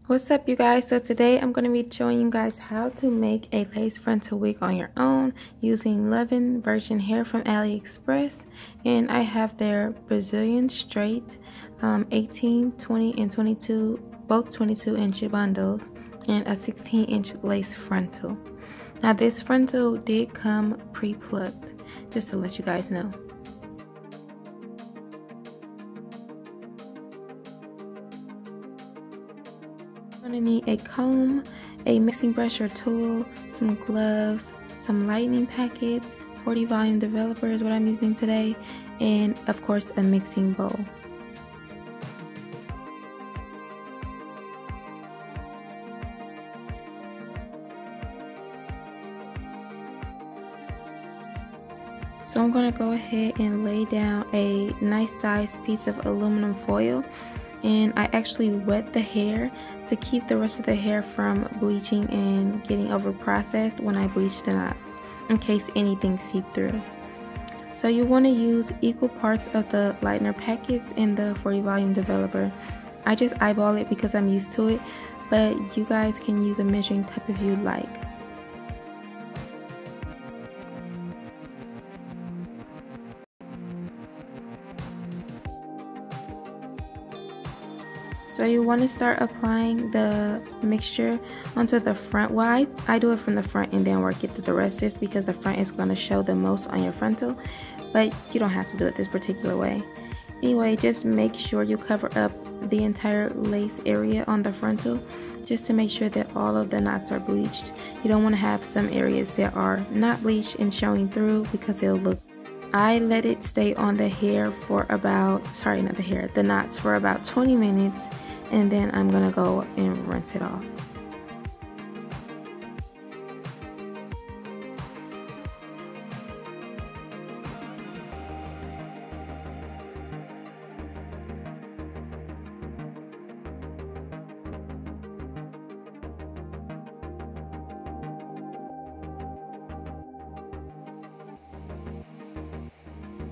What's up, you guys? So today I'm going to be showing you guys how to make a lace frontal wig on your own using Luvin Hair from AliExpress, and I have their Braizlian straight 18, 20, and 22, both 22-inch bundles, and a 16-inch lace frontal. Now this frontal did come pre-plucked, just to let you guys know. I'm going to need a comb, a mixing brush or tool, some gloves, some lightning packets, 40 volume developer is what I'm using today, and of course a mixing bowl. So I'm going to go ahead and lay down a nice sized piece of aluminum foil, and I actually wet the hair to keep the rest of the hair from bleaching and getting over processed when I bleach the knots, in case anything seep through. So you want to use equal parts of the Lightener packets in the 40 volume developer. I just eyeball it because I'm used to it, but you guys can use a measuring cup if you like. So you want to start applying the mixture onto the front. Well, I do it from the front and then work it through the rest, just because the front is going to show the most on your frontal, but you don't have to do it this particular way. Anyway, just make sure you cover up the entire lace area on the frontal, just to make sure that all of the knots are bleached. You don't want to have some areas that are not bleached and showing through, because it'll look. I let it stay on the hair for about, the knots for about 20 minutes. And then I'm gonna go and rinse it off.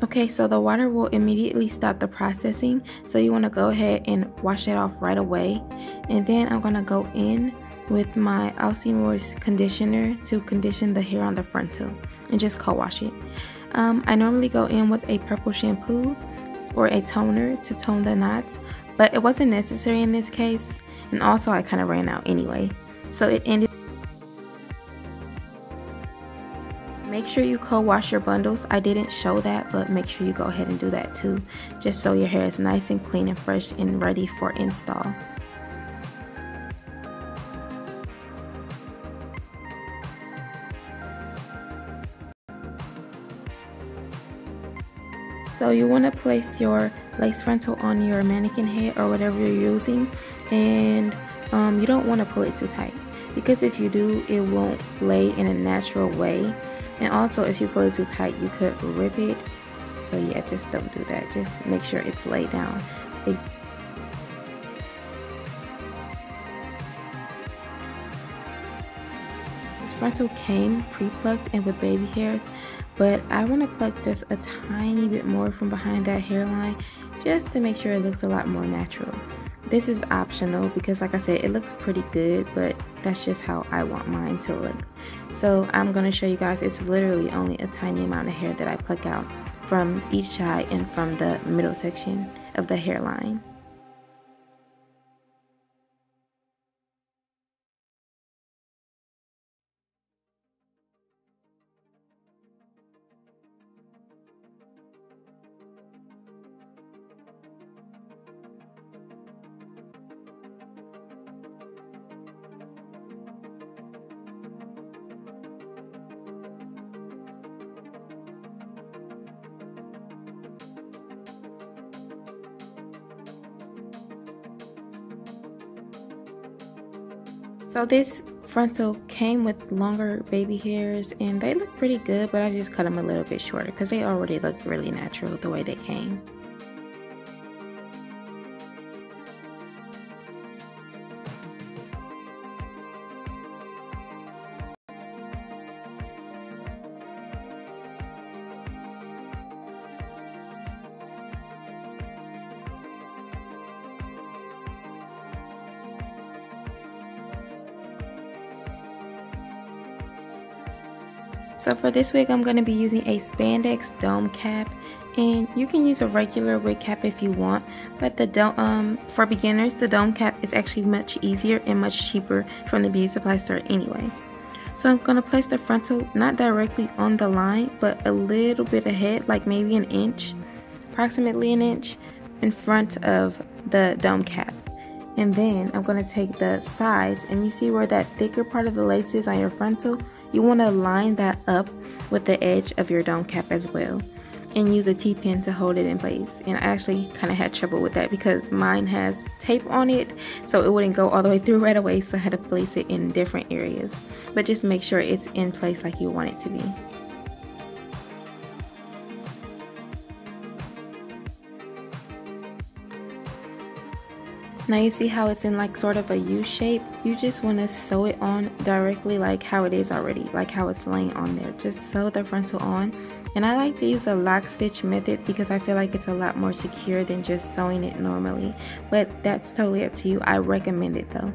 Okay, so the water will immediately stop the processing, so you want to go ahead and wash it off right away. And then I'm going to go in with my Aussie Moist conditioner to condition the hair on the frontal and just co-wash it. I normally go in with a purple shampoo or a toner to tone the knots, but it wasn't necessary in this case, and also I kind of ran out anyway, so it ended. Make sure you co-wash your bundles. I didn't show that, but make sure you go ahead and do that too, just so your hair is nice and clean and fresh and ready for install. So you want to place your lace frontal on your mannequin head or whatever you're using, and you don't want to pull it too tight, because if you do, it won't lay in a natural way. And also, if you pull it too tight, you could rip it. So yeah, just don't do that. Just make sure it's laid down. This frontal came pre-plucked and with baby hairs, but I want to pluck this a tiny bit more from behind that hairline, just to make sure it looks a lot more natural. This is optional because, like I said, it looks pretty good, but that's just how I want mine to look. So I'm going to show you guys, it's literally only a tiny amount of hair that I pluck out from each side and from the middle section of the hairline. So this frontal came with longer baby hairs, and they look pretty good, but I just cut them a little bit shorter because they already look really natural the way they came. So for this wig, I'm going to be using a spandex dome cap, and you can use a regular wig cap if you want, but the dome, for beginners, the dome cap is actually much easier and much cheaper from the beauty supply store anyway. So I'm going to place the frontal not directly on the line, but a little bit ahead, like maybe an inch, approximately an inch, in front of the dome cap. And then I'm going to take the sides, and you see where that thicker part of the lace is on your frontal? You want to line that up with the edge of your dome cap as well, and use a T-pin to hold it in place. And I actually kind of had trouble with that because mine has tape on it, so it wouldn't go all the way through right away, so I had to place it in different areas. But just make sure it's in place like you want it to be. Now you see how it's in like sort of a U shape? You just want to sew it on directly like how it is already, like how it's laying on there. Just sew the frontal on. And I like to use a lock stitch method because I feel like it's a lot more secure than just sewing it normally. But that's totally up to you. I recommend it though.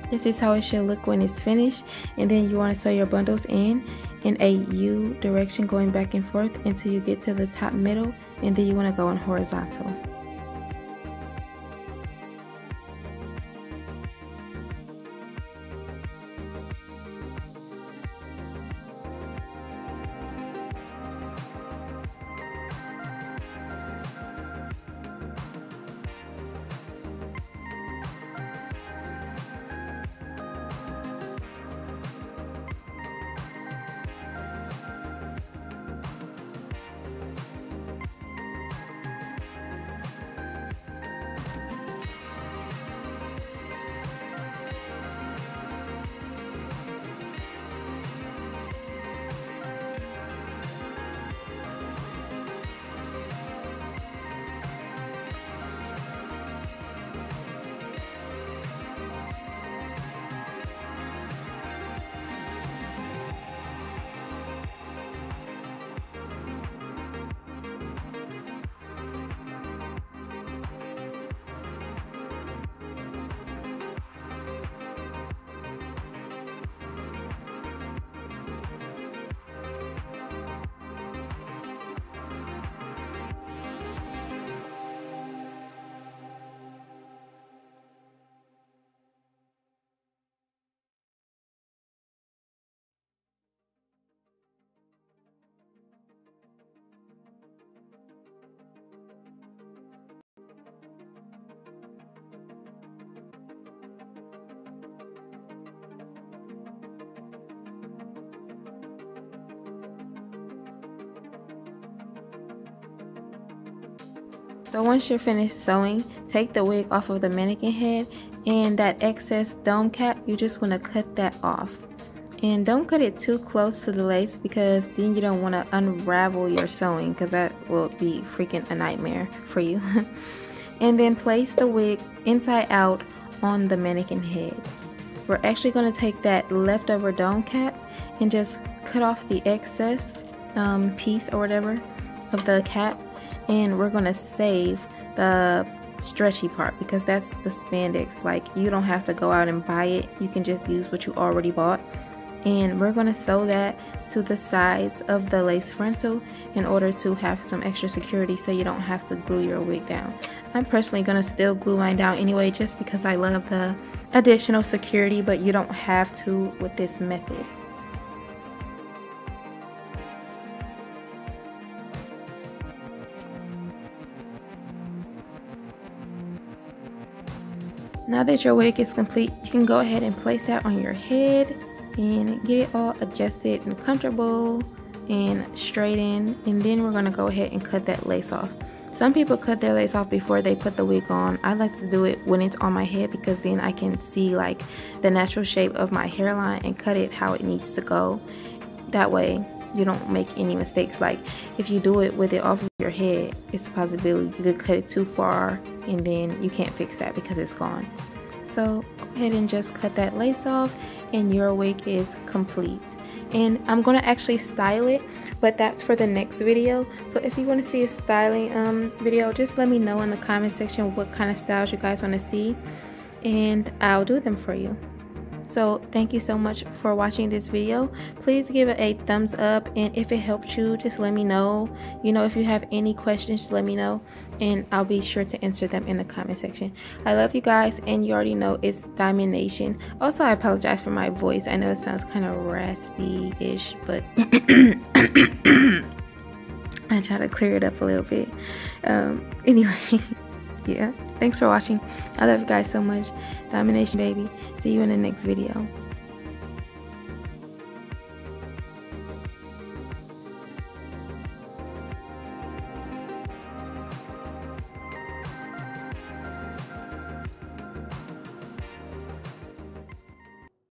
This is how it should look when it's finished, and then you want to sew your bundles in a U direction, going back and forth until you get to the top middle, and then you want to go in horizontal. So once you're finished sewing, take the wig off of the mannequin head, and that excess dome cap, you just want to cut that off. And don't cut it too close to the lace because then you don't want to unravel your sewing, because that will be freaking a nightmare for you. And then place the wig inside out on the mannequin head. We're actually going to take that leftover dome cap and just cut off the excess piece or whatever of the cap, and we're going to save the stretchy part because that's the spandex. Like, you don't have to go out and buy it, you can just use what you already bought. And we're going to sew that to the sides of the lace frontal in order to have some extra security so you don't have to glue your wig down. I'm personally going to still glue mine down anyway just because I love the additional security, but you don't have to with this method. Now that your wig is complete, you can go ahead and place that on your head and get it all adjusted and comfortable and straightened. And then we're going to go ahead and cut that lace off. Some people cut their lace off before they put the wig on. I like to do it when it's on my head because then I can see like the natural shape of my hairline and cut it how it needs to go. That way you don't make any mistakes. Like if you do it with it off of your head, it's a possibility you could cut it too far and then you can't fix that because it's gone. So go ahead and just cut that lace off, and your wig is complete. And I'm gonna actually style it, but that's for the next video. So if you want to see a styling video, just let me know in the comment section what kind of styles you guys want to see, and I'll do them for you. So thank you so much for watching this video. Please give it a thumbs up, and if it helped you, just let me know. You know, if you have any questions, just let me know, and I'll be sure to answer them in the comment section. I love you guys, and you already know it's Diamond Nation. Also, I apologize for my voice. I know it sounds kind of raspy-ish, but I try to clear it up a little bit. Anyway, yeah, thanks for watching. I love you guys so much. Diamond Nation, baby. See you in the next video.